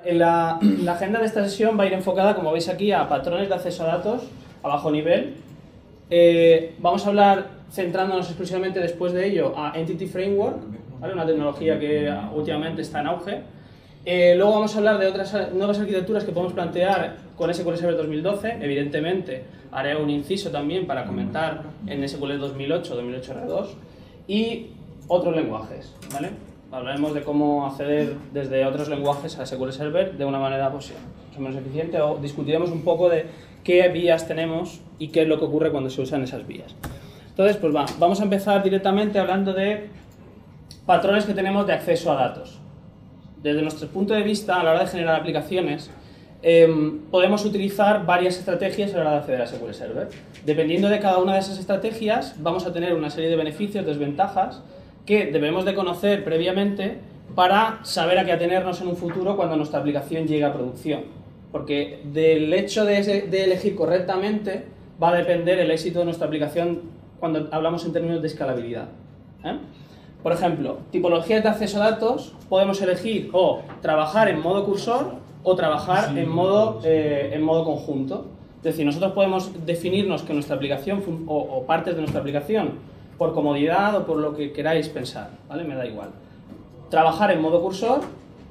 La agenda de esta sesión va a ir enfocada, como veis aquí, a patrones de acceso a datos a bajo nivel. Vamos a hablar, centrándonos exclusivamente después de ello, a Entity Framework, ¿vale? Una tecnología que últimamente está en auge. Luego vamos a hablar de otras nuevas arquitecturas que podemos plantear con SQL Server 2012. Evidentemente, haré un inciso también para comentar en SQL 2008, 2008 R2 y otros lenguajes, ¿vale? Hablaremos de cómo acceder desde otros lenguajes a SQL Server de una manera pues, más o menos eficiente, o discutiremos un poco de qué vías tenemos y qué es lo que ocurre cuando se usan esas vías. Entonces, pues vamos a empezar directamente hablando de patrones que tenemos de acceso a datos. Desde nuestro punto de vista, a la hora de generar aplicaciones, podemos utilizar varias estrategias a la hora de acceder a SQL Server. Dependiendo de cada una de esas estrategias, vamos a tener una serie de beneficios, desventajas, que debemos de conocer previamente para saber a qué atenernos en un futuro cuando nuestra aplicación llegue a producción. Porque del hecho de elegir correctamente va a depender el éxito de nuestra aplicación cuando hablamos en términos de escalabilidad. Por ejemplo, tipologías de acceso a datos, podemos elegir o trabajar en modo cursor o trabajar en modo conjunto. Es decir, nosotros podemos definirnos que nuestra aplicación o partes de nuestra aplicación por comodidad o por lo que queráis pensar, ¿vale? Me da igual. Trabajar en modo cursor,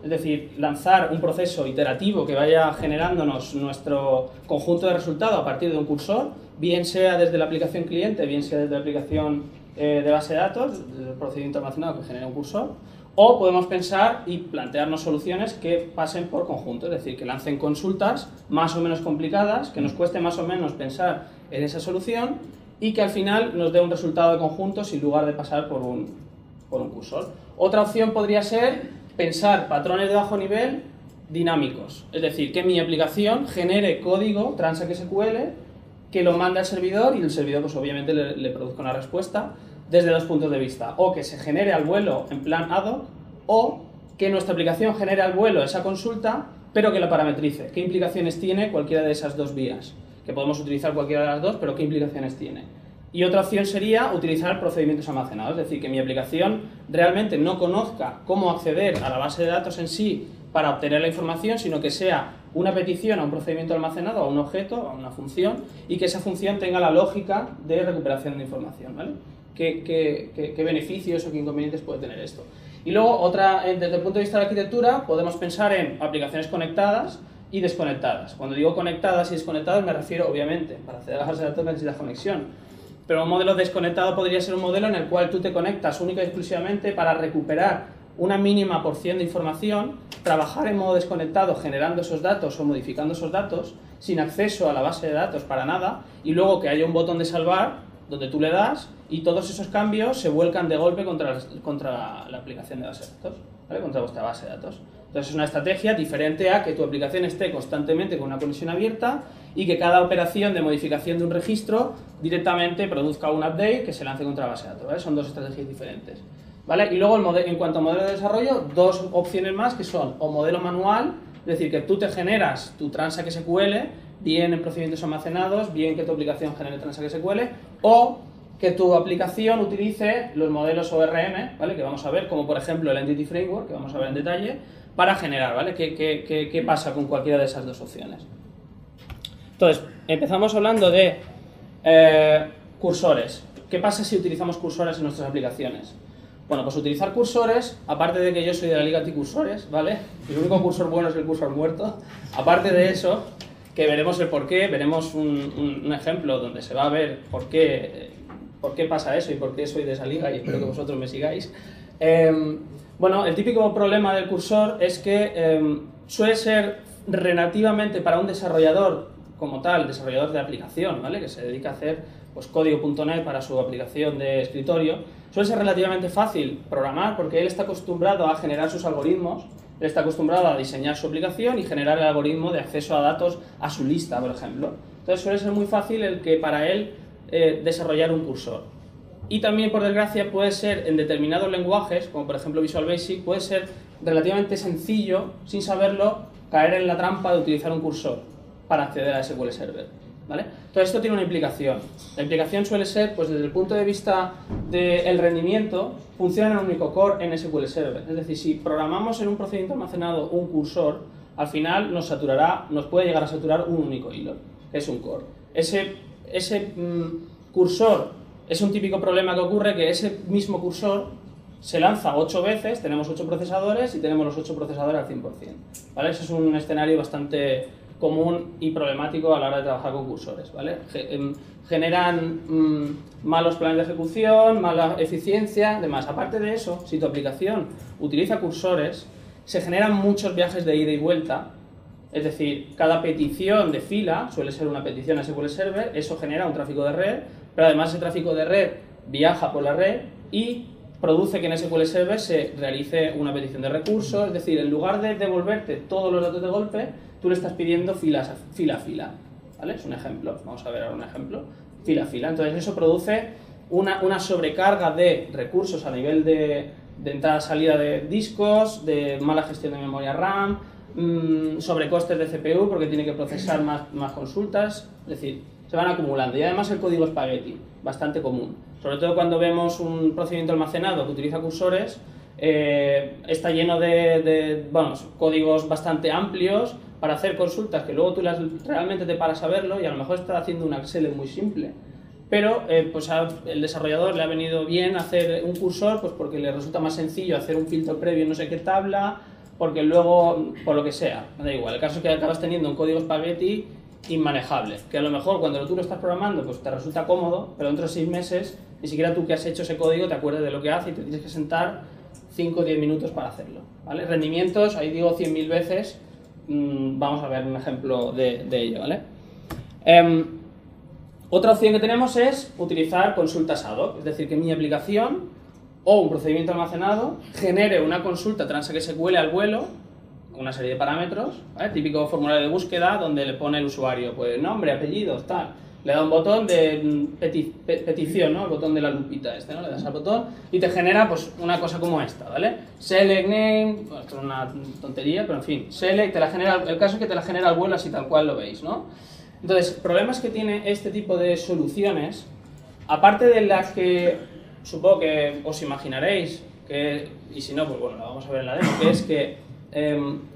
es decir, lanzar un proceso iterativo que vaya generándonos nuestro conjunto de resultados a partir de un cursor, bien sea desde la aplicación cliente, bien sea desde la aplicación de base de datos, el procedimiento almacenado que genera un cursor, o podemos pensar y plantearnos soluciones que pasen por conjunto, es decir, que lancen consultas más o menos complicadas, que nos cueste más o menos pensar en esa solución y que al final nos dé un resultado de conjunto sin lugar de pasar por un cursor. Otra opción podría ser pensar patrones de bajo nivel dinámicos, es decir, que mi aplicación genere código Transact SQL que lo mande al servidor y el servidor pues obviamente le produzca una respuesta desde dos puntos de vista, o que se genere al vuelo en plan ad hoc, o que nuestra aplicación genere al vuelo esa consulta pero que la parametrice. ¿Qué implicaciones tiene cualquiera de esas dos vías? Que podemos utilizar cualquiera de las dos, pero ¿qué implicaciones tiene? Y otra opción sería utilizar procedimientos almacenados, es decir, que mi aplicación realmente no conozca cómo acceder a la base de datos en sí para obtener la información, sino que sea una petición a un procedimiento almacenado, a un objeto, a una función, y que esa función tenga la lógica de recuperación de información, ¿vale? ¿Qué beneficios o qué inconvenientes puede tener esto? Y luego, desde el punto de vista de la arquitectura, podemos pensar en aplicaciones conectadas y desconectadas. Cuando digo conectadas y desconectadas me refiero, obviamente, para acceder a la base de datos necesitas conexión. Pero un modelo desconectado podría ser un modelo en el cual tú te conectas única y exclusivamente para recuperar una mínima porción de información, trabajar en modo desconectado generando esos datos o modificando esos datos sin acceso a la base de datos para nada, y luego que haya un botón de salvar donde tú le das y todos esos cambios se vuelcan de golpe contra la aplicación de base de datos, ¿vale? Contra vuestra base de datos. Entonces es una estrategia diferente a que tu aplicación esté constantemente con una conexión abierta y que cada operación de modificación de un registro directamente produzca un update que se lance contra la base de datos, ¿vale? Son dos estrategias diferentes, ¿vale? Y luego en cuanto a modelo de desarrollo, dos opciones más que son o modelo manual, es decir, que tú te generas tu Transact SQL, bien en procedimientos almacenados, bien que tu aplicación genere Transact SQL, o que tu aplicación utilice los modelos ORM, ¿vale? Que vamos a ver, como por ejemplo el Entity Framework, que vamos a ver en detalle, para generar, ¿vale? ¿Qué pasa con cualquiera de esas dos opciones? Entonces, empezamos hablando de cursores. ¿Qué pasa si utilizamos cursores en nuestras aplicaciones? Bueno, pues utilizar cursores, aparte de que yo soy de la Liga Anticursores, ¿vale? El único cursor bueno es el cursor muerto. Aparte de eso, que veremos el porqué, veremos un ejemplo donde se va a ver por qué pasa eso y por qué soy de esa liga, y espero que vosotros me sigáis. Bueno, el típico problema del cursor es que suele ser relativamente para un desarrollador como tal, desarrollador de aplicación, ¿vale? Que se dedica a hacer pues, código.net para su aplicación de escritorio, suele ser relativamente fácil programar porque él está acostumbrado a generar sus algoritmos, él está acostumbrado a diseñar su aplicación y generar el algoritmo de acceso a datos a su lista, por ejemplo. Entonces suele ser muy fácil el que para él desarrollar un cursor. Y también, por desgracia, puede ser en determinados lenguajes, como por ejemplo Visual Basic, puede ser relativamente sencillo, sin saberlo, caer en la trampa de utilizar un cursor para acceder a SQL Server, ¿vale? Todo esto tiene una implicación. La implicación suele ser, pues desde el punto de vista del rendimiento, funciona en un único core en SQL Server. Es decir, si programamos en un procedimiento almacenado un cursor, al final nos puede llegar a saturar un único hilo, que es un core. Ese cursor es un típico problema que ocurre, que ese mismo cursor se lanza 8 veces, tenemos 8 procesadores y tenemos los 8 procesadores al 100%. ¿Vale? Ese es un escenario bastante común y problemático a la hora de trabajar con cursores. ¿Vale? Generan malos planes de ejecución, mala eficiencia, demás. Aparte de eso, si tu aplicación utiliza cursores, se generan muchos viajes de ida y vuelta. Es decir, cada petición de fila suele ser una petición a SQL Server, eso genera un tráfico de red, pero además ese tráfico de red viaja por la red y produce que en SQL Server se realice una petición de recursos. Es decir, en lugar de devolverte todos los datos de golpe, tú le estás pidiendo fila a fila. ¿Vale? Es un ejemplo. Vamos a ver ahora un ejemplo. Fila a fila. Entonces eso produce una sobrecarga de recursos a nivel de entrada-salida de discos, de mala gestión de memoria RAM, sobrecostes de CPU porque tiene que procesar más consultas. Es decir, se van acumulando. Y además el código espagueti, bastante común. Sobre todo cuando vemos un procedimiento almacenado que utiliza cursores, está lleno de códigos bastante amplios para hacer consultas que luego tú realmente te paras a verlo y a lo mejor estás haciendo una Excel muy simple. Pero pues el desarrollador le ha venido bien hacer un cursor pues porque le resulta más sencillo hacer un filtro previo en no sé qué tabla, porque luego, por lo que sea, me da igual. El caso es que acabas teniendo un código espagueti inmanejable, que a lo mejor cuando tú lo estás programando pues te resulta cómodo, pero dentro de 6 meses ni siquiera tú que has hecho ese código te acuerdas de lo que hace y te tienes que sentar 5 o 10 minutos para hacerlo. ¿Vale? Rendimientos, ahí digo 100.000 veces, vamos a ver un ejemplo de ello. ¿Vale? Otra opción que tenemos es utilizar consultas ad hoc, es decir, que mi aplicación o un procedimiento almacenado genere una consulta TransactSQL al vuelo, una serie de parámetros, ¿vale? Típico formulario de búsqueda donde le pone el usuario, pues nombre, apellidos, tal. Le da un botón de petición, ¿no? El botón de la lupita ¿no? Le das al botón y te genera pues una cosa como esta, ¿vale? Select name, bueno, esto es una tontería, pero en fin, select, te la genera, el caso es que te la genera al vuelo así tal cual lo veis, ¿no? Entonces, problemas que tiene este tipo de soluciones, aparte de las que supongo que os imaginaréis, y si no, pues bueno, la vamos a ver en la demo, que es que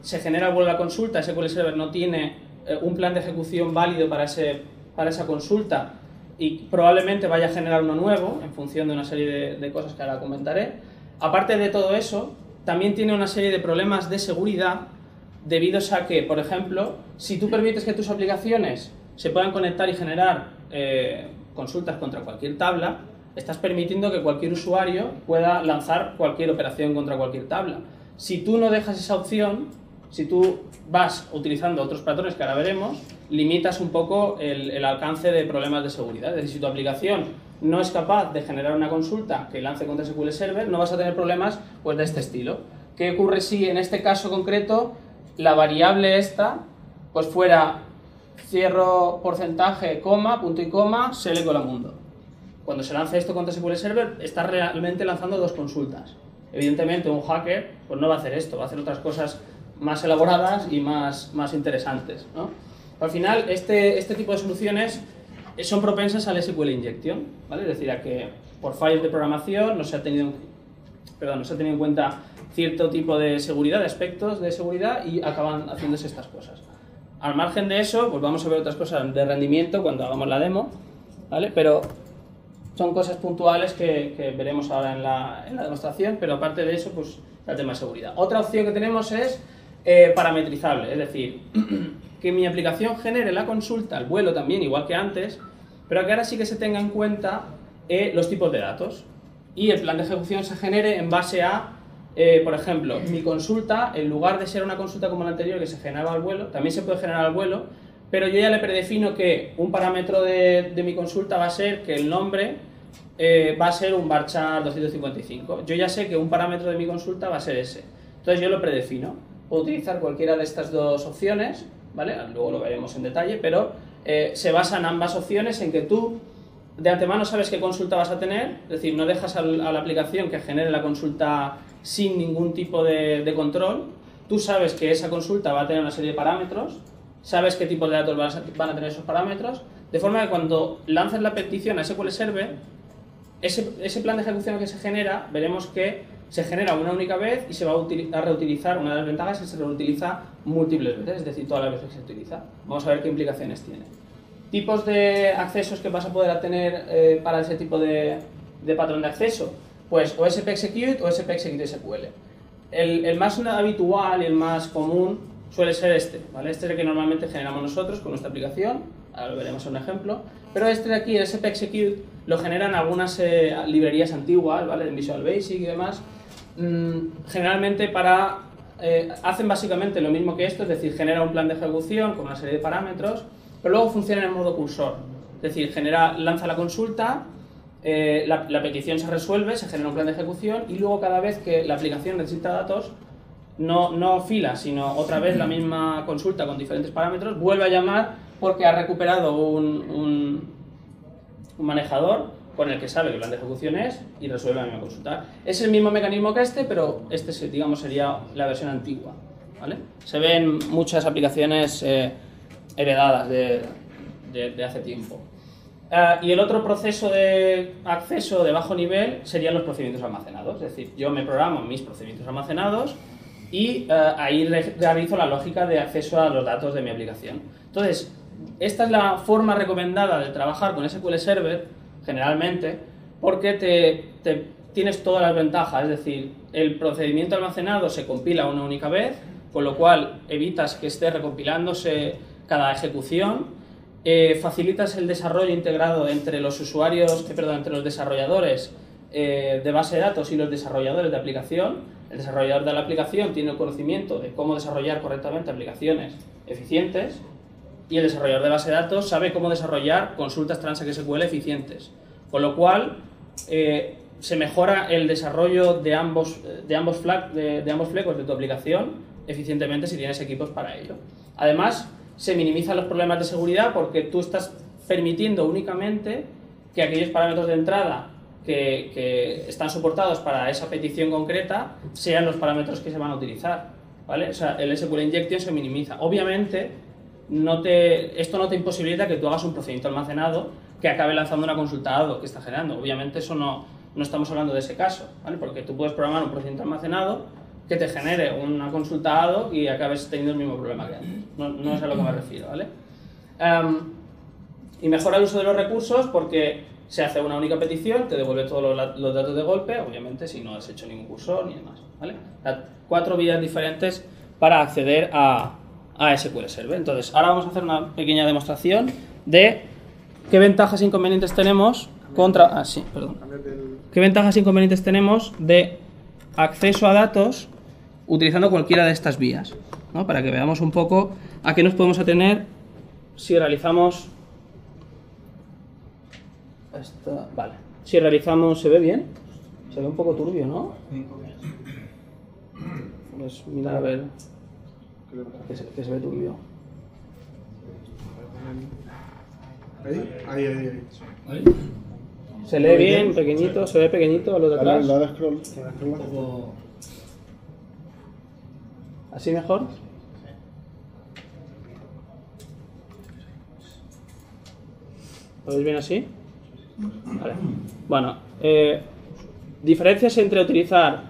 se genera al vuelo la consulta, SQL Server no tiene un plan de ejecución válido para esa consulta y probablemente vaya a generar uno nuevo en función de una serie de cosas que ahora comentaré. Aparte de todo eso, también tiene una serie de problemas de seguridad debidos a que, por ejemplo, si tú permites que tus aplicaciones se puedan conectar y generar consultas contra cualquier tabla, estás permitiendo que cualquier usuario pueda lanzar cualquier operación contra cualquier tabla. Si tú no dejas esa opción, si tú vas utilizando otros patrones que ahora veremos, limitas un poco el alcance de problemas de seguridad. Es decir, si tu aplicación no es capaz de generar una consulta que lance contra SQL Server, no vas a tener problemas pues, de este estilo. ¿Qué ocurre si en este caso concreto la variable esta pues fuera cierro porcentaje, coma, punto y coma, select colamundo? Cuando se lance esto contra SQL Server, está realmente lanzando dos consultas. Evidentemente, un hacker pues no va a hacer esto, va a hacer otras cosas más elaboradas y más interesantes, ¿no? Al final, este tipo de soluciones son propensas al SQL Injection, ¿vale? Es decir, a que por fallos de programación no se ha tenido en cuenta cierto tipo de seguridad, de aspectos de seguridad y acaban haciéndose estas cosas. Al margen de eso, pues vamos a ver otras cosas de rendimiento cuando hagamos la demo, ¿vale? Pero son cosas puntuales que veremos ahora en la demostración, pero aparte de eso, pues el tema de seguridad. Otra opción que tenemos es parametrizable, es decir, que mi aplicación genere la consulta al vuelo también, igual que antes, pero que ahora sí que se tenga en cuenta los tipos de datos y el plan de ejecución se genere en base a, por ejemplo, mi consulta, en lugar de ser una consulta como la anterior que se generaba al vuelo, también se puede generar al vuelo, pero yo ya le predefino que un parámetro de mi consulta va a ser que el nombre va a ser un varchar 255. Yo ya sé que un parámetro de mi consulta va a ser ese. Entonces yo lo predefino. Puedo utilizar cualquiera de estas dos opciones, ¿vale? Luego lo veremos en detalle, pero se basan ambas opciones en que tú de antemano sabes qué consulta vas a tener, es decir, no dejas a la aplicación que genere la consulta sin ningún tipo de control. Tú sabes que esa consulta va a tener una serie de parámetros, sabes qué tipo de datos van a tener esos parámetros, de forma que cuando lances la petición a SQL Server, ese plan de ejecución que se genera, veremos que se genera una única vez y se va a reutilizar. Una de las ventajas es que se reutiliza múltiples veces, es decir, todas las veces que se utiliza. Vamos a ver qué implicaciones tiene. Tipos de accesos que vas a poder tener para ese tipo de patrón de acceso. Pues OSP Execute o OSP Execute SQL. El más habitual y el más común suele ser este, ¿vale? Este es el que normalmente generamos nosotros con nuestra aplicación. Ahora lo veremos en un ejemplo. Pero este de aquí, el OSP Execute, lo generan algunas librerías antiguas, ¿vale? En Visual Basic y demás. Generalmente hacen básicamente lo mismo que esto, es decir, genera un plan de ejecución con una serie de parámetros, pero luego funciona en modo cursor. Es decir, lanza la consulta, la petición se resuelve, se genera un plan de ejecución y luego cada vez que la aplicación necesita datos, no fila, sino otra vez la misma consulta con diferentes parámetros, vuelve a llamar porque ha recuperado un manejador con el que sabe que el plan de ejecución es y resuelve la misma consulta. Es el mismo mecanismo que este, pero este, digamos, sería la versión antigua, ¿vale? Se ven muchas aplicaciones heredadas de hace tiempo. Y el otro proceso de acceso de bajo nivel serían los procedimientos almacenados. Es decir, yo me programo mis procedimientos almacenados y ahí realizo la lógica de acceso a los datos de mi aplicación. Entonces, esta es la forma recomendada de trabajar con SQL Server, generalmente, porque tienes todas las ventajas. Es decir, el procedimiento almacenado se compila una única vez, con lo cual evitas que esté recompilándose cada ejecución. Facilitas el desarrollo integrado entre los entre los desarrolladores de base de datos y los desarrolladores de aplicación. El desarrollador de la aplicación tiene el conocimiento de cómo desarrollar correctamente aplicaciones eficientes y el desarrollador de base de datos sabe cómo desarrollar consultas TransactSQL eficientes. Con lo cual, se mejora el desarrollo de ambos flecos de tu aplicación eficientemente si tienes equipos para ello. Además, se minimizan los problemas de seguridad porque tú estás permitiendo únicamente que aquellos parámetros de entrada que están soportados para esa petición concreta sean los parámetros que se van a utilizar, ¿vale? O sea, el SQL Injection se minimiza. Obviamente, esto no te imposibilita que tú hagas un procedimiento almacenado que acabe lanzando una consulta ad hoc que está generando. Obviamente, eso no estamos hablando de ese caso, ¿vale? Porque tú puedes programar un procedimiento almacenado que te genere una consulta ad hoc y acabes teniendo el mismo problema que antes. No es a lo que me refiero, ¿vale? Y mejora el uso de los recursos porque se hace una única petición, te devuelve todos los datos de golpe, obviamente si no has hecho ningún cursor ni demás, ¿vale? 4 vías diferentes para acceder a SQL Server. Entonces, ahora vamos a hacer una pequeña demostración de qué ventajas e inconvenientes tenemos qué ventajas e inconvenientes tenemos de acceso a datos utilizando cualquiera de estas vías, ¿no? Para que veamos un poco a qué nos podemos atener si realizamos vale. Si realizamos, ¿se ve bien? Se ve un poco turbio, ¿no? Pues mira a ver que se ve turbio. Ahí. Se lee bien, pequeñito, se ve pequeñito lo de atrás. La de scroll. ¿Así mejor? ¿Lo veis bien así? Vale. Bueno, diferencias entre utilizar,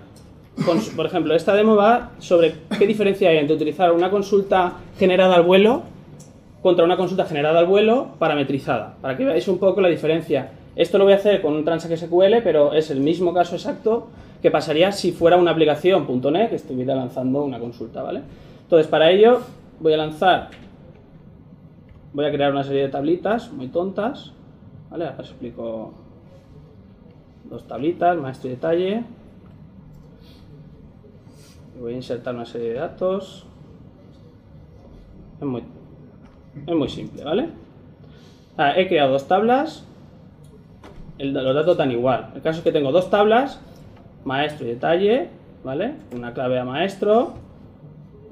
por ejemplo, esta demo va sobre qué diferencia hay entre utilizar una consulta generada al vuelo contra una consulta generada al vuelo parametrizada, para que veáis un poco la diferencia. Esto lo voy a hacer con un TransactSQL, pero es el mismo caso exacto que pasaría si fuera una aplicación .NET que estuviera lanzando una consulta, ¿vale? Entonces, para ello voy a crear una serie de tablitas muy tontas, ¿vale? Ahora os explico. 2 tablitas, maestro y detalle. Voy a insertar una serie de datos. Es muy simple, ¿vale? He creado 2 tablas. Los datos dan igual. El caso es que tengo 2 tablas, maestro y detalle, ¿vale? Una clave a maestro,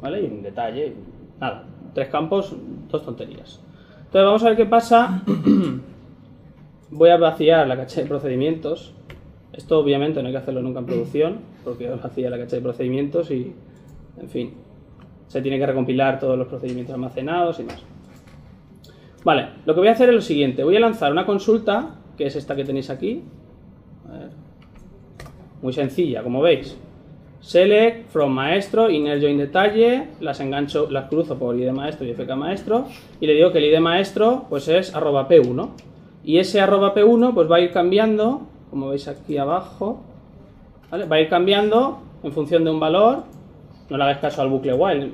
¿vale? Y un detalle. Nada, 3 campos, 2 tonterías. Entonces vamos a ver qué pasa. Voy a vaciar la caché de procedimientos. Esto obviamente no hay que hacerlo nunca en producción, porque vacía la caché de procedimientos y, en fin, se tiene que recompilar todos los procedimientos almacenados y más. Vale, lo que voy a hacer es lo siguiente. Voy a lanzar una consulta, que es esta que tenéis aquí. A ver. muy sencilla, como veis. Select from maestro, inner join detalle, las engancho, las cruzo por id maestro y fk maestro, y le digo que el id maestro pues es @p1. Y ese @p1 pues va a ir cambiando, como veis aquí abajo, ¿vale? Va a ir cambiando en función de un valor. No le hagáis caso al bucle while.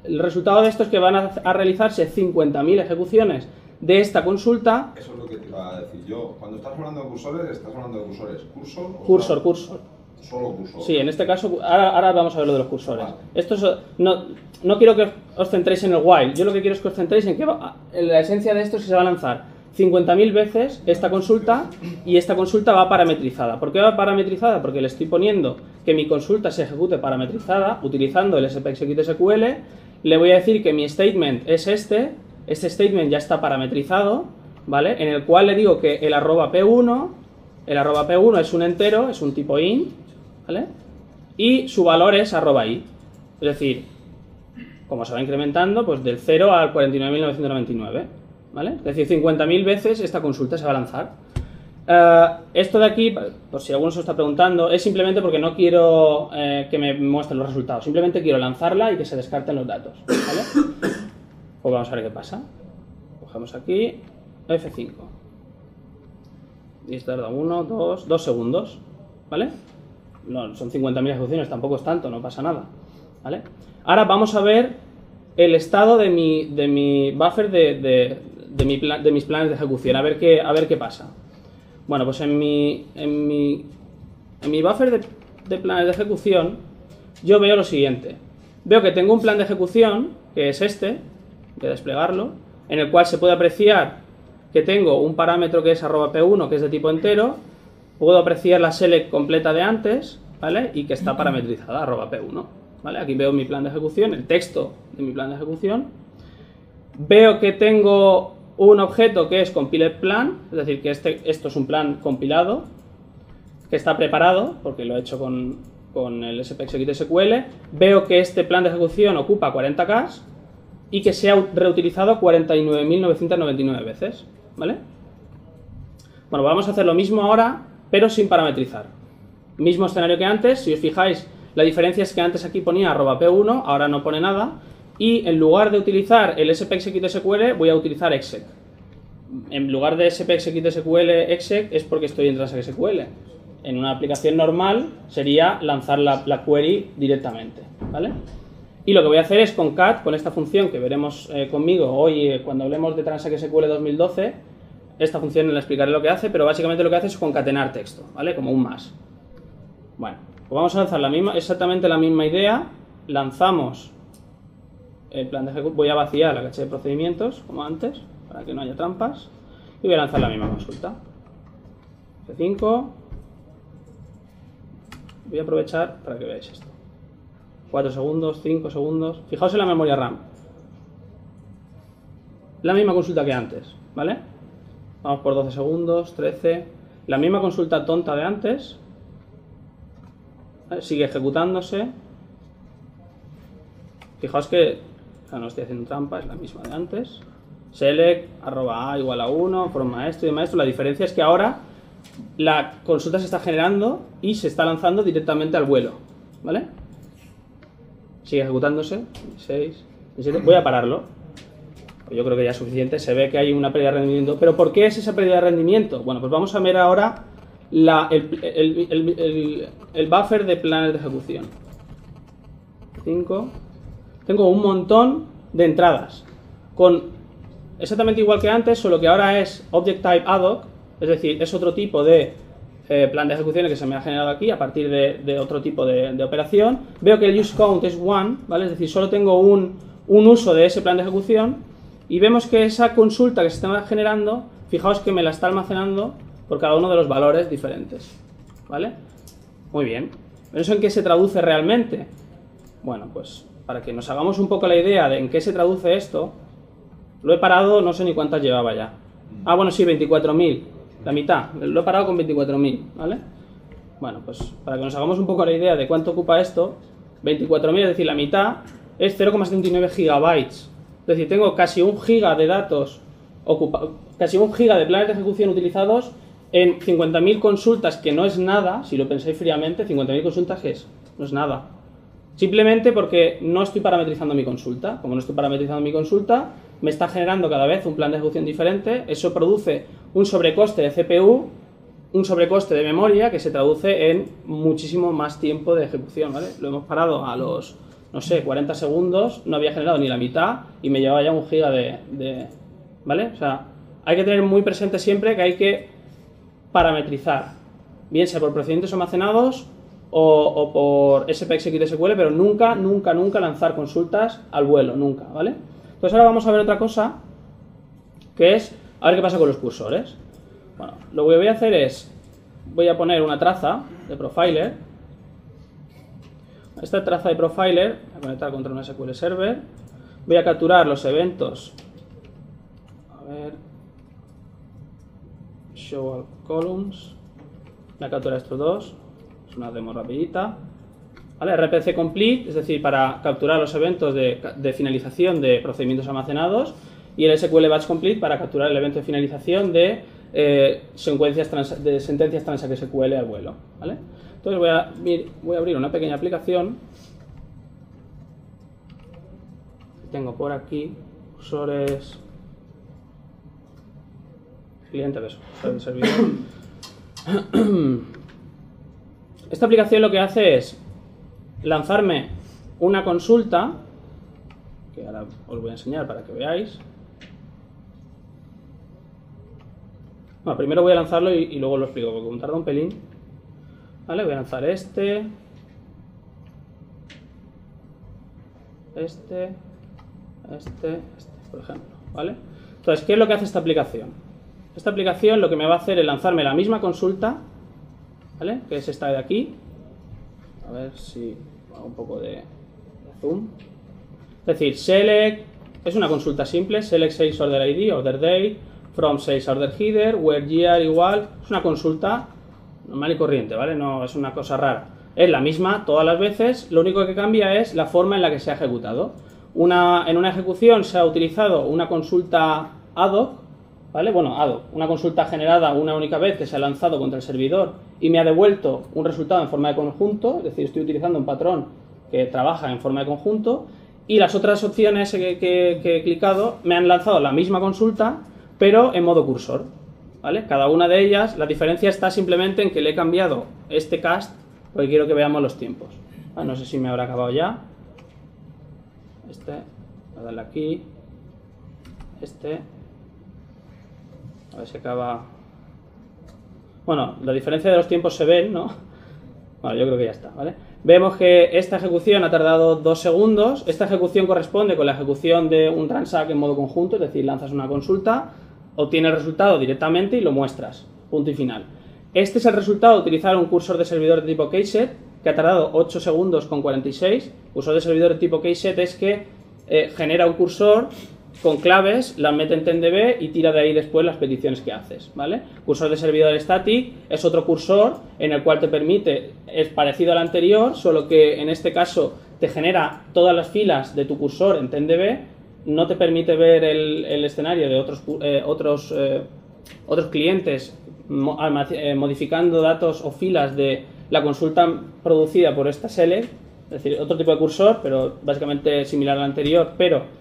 El resultado de esto es que van a realizarse 50.000 ejecuciones de esta consulta. Eso es lo que te iba a decir yo. Cuando estás hablando de cursores, ¿estás hablando de cursores Cursor. Solo cursor. Sí, en este caso, ahora vamos a ver lo de los cursores. Vale. Esto es, no quiero que os centréis en el while. Yo lo que quiero es que os centréis en que la esencia de esto es que se va a lanzar 50.000 veces esta consulta y esta consulta va parametrizada. ¿Por qué va parametrizada? Porque le estoy poniendo que mi consulta se ejecute parametrizada utilizando el SPExecute.SQL. Le voy a decir que mi statement es este statement ya está parametrizado, ¿vale? En el cual le digo que el @p1 es un entero, es un tipo int, ¿vale? Y su valor es @i. Es decir, como se va incrementando, pues del 0 al 49.999, ¿vale? Es decir, 50.000 veces esta consulta se va a lanzar. Esto de aquí, por si alguno se está preguntando, es simplemente porque no quiero que me muestren los resultados. Simplemente quiero lanzarla y que se descarten los datos, ¿vale? Pues vamos a ver qué pasa. Cogemos aquí F5. Y esto tarda 2 segundos, ¿vale? No, son 50.000 ejecuciones, tampoco es tanto, no pasa nada, ¿vale? Ahora vamos a ver el estado de mi buffer de mis planes de ejecución, a ver qué pasa. Bueno, pues en mi buffer de planes de ejecución yo veo lo siguiente. Veo que tengo un plan de ejecución, que es este, voy a desplegarlo, en el cual se puede apreciar que tengo un parámetro que es @p1, que es de tipo entero, puedo apreciar la select completa de antes, ¿vale? Y que está parametrizada, @p1, ¿vale? Aquí veo mi plan de ejecución, el texto de mi plan de ejecución. Veo que tengo un objeto que es compiled plan, es decir, que esto es un plan compilado, que está preparado, porque lo he hecho con el SPExecute.SQL. Veo que este plan de ejecución ocupa 40K y que se ha reutilizado 49.999 veces, ¿vale? Bueno, vamos a hacer lo mismo ahora, pero sin parametrizar. Mismo escenario que antes, si os fijáis, la diferencia es que antes aquí ponía @p1, ahora no pone nada, y en lugar de utilizar el SPExecute.SQL voy a utilizar exec. En lugar de SPExecute.SQL exec es porque estoy en Transact.SQL. En una aplicación normal sería lanzar la query directamente, ¿vale? Y lo que voy a hacer es concat, con esta función que veremos conmigo hoy cuando hablemos de Transact.SQL 2012. Esta función le explicaré lo que hace, pero básicamente lo que hace es concatenar texto, ¿vale? Como un más. Bueno, pues vamos a lanzar exactamente la misma idea. Lanzamos el plan de ejecución. Voy a vaciar la caché de procedimientos, como antes, para que no haya trampas. Y voy a lanzar la misma consulta. F5. Voy a aprovechar para que veáis esto. 4 segundos, 5 segundos. Fijaos en la memoria RAM. La misma consulta que antes, ¿vale? Vamos por 12 segundos, 13. La misma consulta tonta de antes. Sigue ejecutándose. Fijaos que no estoy haciendo trampa, es la misma de antes. Select, @a igual a 1, from maestro y maestro. La diferencia es que ahora la consulta se está generando y se está lanzando directamente al vuelo, ¿vale? Sigue ejecutándose. 6, 17. Voy a pararlo. Yo creo que ya es suficiente. Se ve que hay una pérdida de rendimiento. ¿Pero por qué es esa pérdida de rendimiento? Bueno, pues vamos a ver ahora el buffer de planes de ejecución. 5. Tengo un montón de entradas con exactamente igual que antes, solo que ahora es object type ad hoc, es decir, es otro tipo de plan de ejecución que se me ha generado aquí a partir de otro tipo de operación. Veo que el use count es 1, ¿vale? Es decir, solo tengo un uso de ese plan de ejecución y vemos que esa consulta que se está generando, fijaos que me la está almacenando por cada uno de los valores diferentes, ¿vale? Muy bien. ¿Eso en qué se traduce realmente? Bueno, pues para que nos hagamos un poco la idea de en qué se traduce esto, lo he parado, no sé ni cuántas llevaba ya. Ah, bueno, sí, 24.000, la mitad. Lo he parado con 24.000, ¿vale? Bueno, pues para que nos hagamos un poco la idea de cuánto ocupa esto, 24.000, es decir, la mitad es 0,79 gigabytes. Es decir, tengo casi 1 giga de datos, casi 1 giga de planes de ejecución utilizados en 50.000 consultas, que no es nada, si lo pensáis fríamente, 50.000 consultas, ¿qué es? No es nada. Simplemente porque no estoy parametrizando mi consulta. Como no estoy parametrizando mi consulta, me está generando cada vez un plan de ejecución diferente. Eso produce un sobrecoste de CPU, un sobrecoste de memoria, que se traduce en muchísimo más tiempo de ejecución, ¿vale? Lo hemos parado a los, no sé, 40 segundos, no había generado ni la mitad y me llevaba ya 1 giga ¿vale? O sea, hay que tener muy presente siempre que hay que parametrizar, bien sea por procedimientos almacenados o por SPX XSQL, pero nunca lanzar consultas al vuelo, nunca, ¿vale? Pues ahora vamos a ver otra cosa, que es, a ver qué pasa con los cursores. Bueno, lo que voy a hacer es, voy a poner una traza de profiler. Esta traza de profiler, voy a conectar contra un SQL Server, voy a capturar los eventos, a ver, show all columns, voy a capturar estos dos, es una demo rapidita, ¿vale? RPC complete, es decir, para capturar los eventos de finalización de procedimientos almacenados, y el SQL batch complete para capturar el evento de finalización de sentencias TransactSQL al vuelo, ¿vale? Entonces voy a abrir una pequeña aplicación. Tengo por aquí cursores cliente versus servidor. Esta aplicación lo que hace es lanzarme una consulta, que ahora os voy a enseñar para que veáis. Bueno, primero voy a lanzarlo y luego lo explico, porque tarda un pelín. Vale, voy a lanzar este, por ejemplo, ¿vale? Entonces, ¿qué es lo que hace esta aplicación? Esta aplicación lo que me va a hacer es lanzarme la misma consulta, ¿vale? Que es esta de aquí. A ver si hago un poco de zoom. Es decir, select, es una consulta simple, select sales order ID, order date, from sales order header, where year igual, es una consulta normal y corriente, ¿vale? No es una cosa rara. Es la misma todas las veces, lo único que cambia es la forma en la que se ha ejecutado. En una ejecución se ha utilizado una consulta ad hoc, ¿vale? Bueno, ad hoc, una consulta generada una única vez que se ha lanzado contra el servidor y me ha devuelto un resultado en forma de conjunto, es decir, estoy utilizando un patrón que trabaja en forma de conjunto, y las otras opciones que he clicado me han lanzado la misma consulta, pero en modo cursor, ¿vale? Cada una de ellas, la diferencia está simplemente en que le he cambiado este cast porque quiero que veamos los tiempos. No sé si me habrá acabado ya. Voy a darle aquí. A ver si acaba. Bueno, la diferencia de los tiempos se ven, ¿no? Bueno, yo creo que ya está, ¿vale? Vemos que esta ejecución ha tardado 2 segundos. Esta ejecución corresponde con la ejecución de un transact en modo conjunto, es decir, lanzas una consulta, obtienes el resultado directamente y lo muestras. Punto y final. Este es el resultado de utilizar un cursor de servidor de tipo KSet, que ha tardado 8 segundos con 46. Cursor de servidor de tipo KSet es que genera un cursor con claves, las mete en TenDB y tira de ahí después las peticiones que haces, ¿vale? Cursor de servidor static es otro cursor en el cual te permite, es parecido al anterior, solo que en este caso te genera todas las filas de tu cursor en TenDB, no te permite ver el escenario de otros clientes modificando datos o filas de la consulta producida por esta select, es decir, otro tipo de cursor, pero básicamente similar al anterior, pero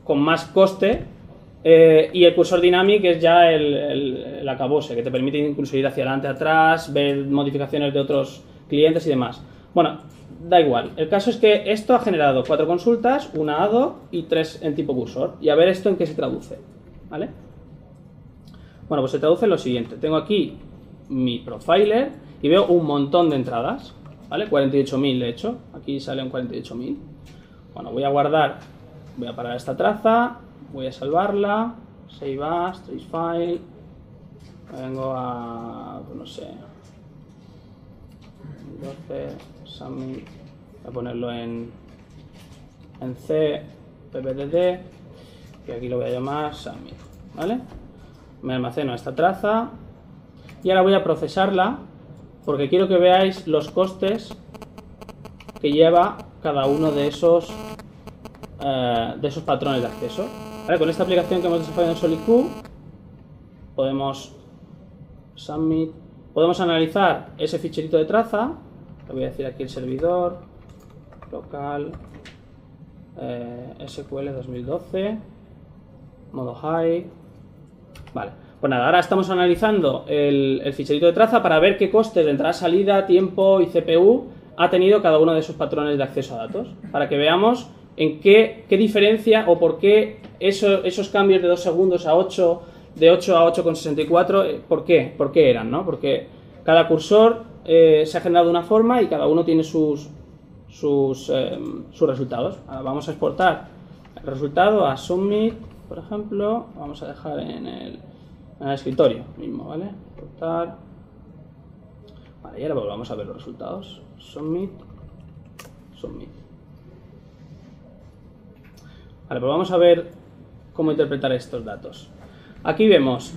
con más coste, y el cursor dynamic es ya el acabose, que te permite incluso ir hacia adelante, atrás, ver modificaciones de otros clientes y demás. Bueno, da igual. El caso es que esto ha generado 4 consultas, una ad hoc y 3 en tipo cursor. Y a ver esto en qué se traduce, ¿vale? Bueno, pues se traduce en lo siguiente. Tengo aquí mi profiler y veo un montón de entradas, ¿vale? 48.000 de hecho. Aquí salen 48.000. Bueno, voy a guardar, voy a parar esta traza, voy a salvarla, save as, trace file, vengo a, no sé, 12, submit, voy a ponerlo en C, ppdd, y aquí lo voy a llamar submit, ¿vale? Me almaceno esta traza y ahora voy a procesarla porque quiero que veáis los costes que lleva cada uno de esos patrones de acceso. ¿Vale? Con esta aplicación que hemos desarrollado en SolidQ podemos submit. Podemos analizar ese ficherito de traza. Le voy a decir aquí el servidor, local, SQL 2012, modo high. Vale, pues nada, ahora estamos analizando el ficherito de traza para ver qué costes de entrada, salida, tiempo y CPU ha tenido cada uno de esos patrones de acceso a datos, para que veamos en qué diferencia o por qué esos cambios de 2 segundos a 8, de 8 a 8,64, ¿por qué eran, ¿no? Porque cada cursor se ha generado de una forma y cada uno tiene sus resultados. Ahora vamos a exportar el resultado a submit, por ejemplo, vamos a dejar en el escritorio mismo, ¿vale? Exportar. Vale, y ahora volvamos a ver los resultados. Submit. Vale, pues vamos a ver cómo interpretar estos datos. Aquí vemos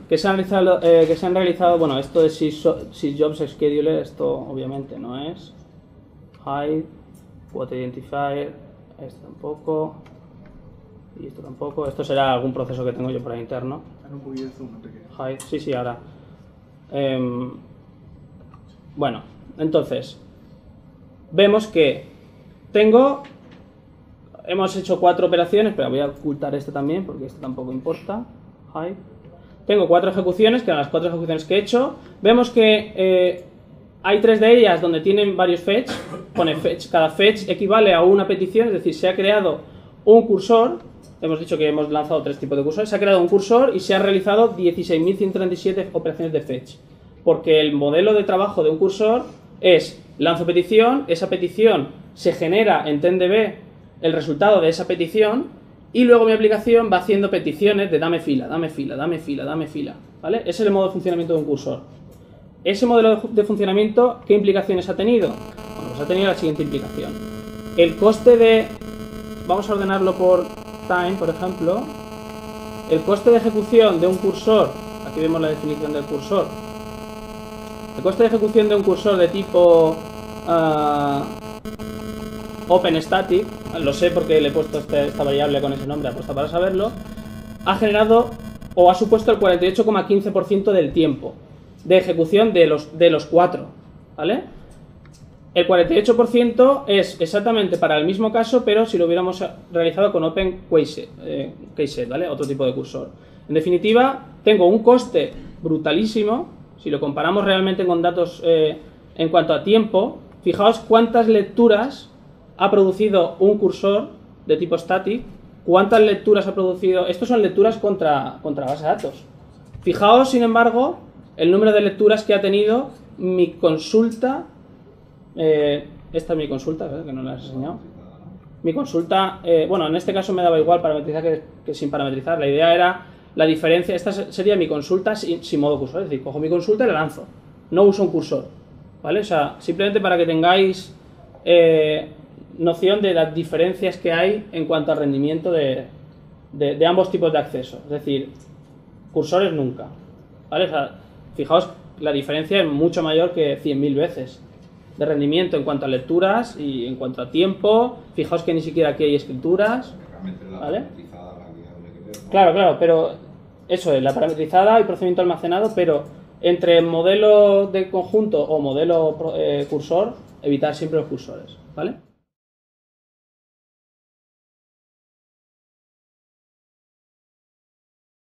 que se han realizado, bueno, esto de sysjobs scheduler, esto obviamente no es. Hide, water identifier, esto tampoco. Y esto tampoco. Esto será algún proceso que tengo yo por ahí interno. Hide, sí, ahora. Bueno, entonces, vemos que hemos hecho 4 operaciones, pero voy a ocultar este también porque este tampoco importa. Hide. Tengo 4 ejecuciones, que eran las 4 ejecuciones que he hecho. Vemos que hay 3 de ellas donde tienen varios fetch. Pone fetch. Cada fetch equivale a una petición, es decir, se ha creado un cursor. Hemos dicho que hemos lanzado 3 tipos de cursores. Se ha creado un cursor y se han realizado 16.137 operaciones de fetch. Porque el modelo de trabajo de un cursor es lanzo petición, esa petición se genera en TenDB el resultado de esa petición y luego mi aplicación va haciendo peticiones de dame fila, ¿vale? Ese es el modo de funcionamiento de un cursor. Ese modelo de funcionamiento, ¿qué implicaciones ha tenido? Bueno, pues ha tenido la siguiente implicación. El coste de... Vamos a ordenarlo por time, por ejemplo. El coste de ejecución de un cursor, aquí vemos la definición del cursor. El coste de ejecución de un cursor de tipo OpenStatic, lo sé porque le he puesto esta variable con ese nombre, apuesta para saberlo, ha generado o ha supuesto el 48,15% del tiempo de ejecución de los 4, ¿vale? El 48% es exactamente para el mismo caso, pero si lo hubiéramos realizado con OpenKeyset, ¿vale? Otro tipo de cursor. En definitiva, tengo un coste brutalísimo. Si lo comparamos realmente con datos en cuanto a tiempo, fijaos cuántas lecturas ha producido un cursor de tipo static, cuántas lecturas ha producido... Estos son lecturas contra base de datos. Fijaos, sin embargo, el número de lecturas que ha tenido mi consulta... esta es mi consulta, ¿verdad? Que no la he enseñado. Mi consulta... bueno, en este caso me daba igual parametrizar que sin parametrizar. La idea era... La diferencia, esta sería mi consulta sin modo cursor, es decir, cojo mi consulta y la lanzo. No uso un cursor, ¿vale? O sea, simplemente para que tengáis noción de las diferencias que hay en cuanto al rendimiento de ambos tipos de acceso. Es decir, cursores nunca, ¿vale? O sea, fijaos, la diferencia es mucho mayor que 100.000 veces de rendimiento en cuanto a lecturas y en cuanto a tiempo. Fijaos que ni siquiera aquí hay escrituras, ¿vale? Claro, pero eso es, la parametrizada y procedimiento almacenado, pero entre modelo de conjunto o modelo cursor, evitar siempre los cursores, ¿vale?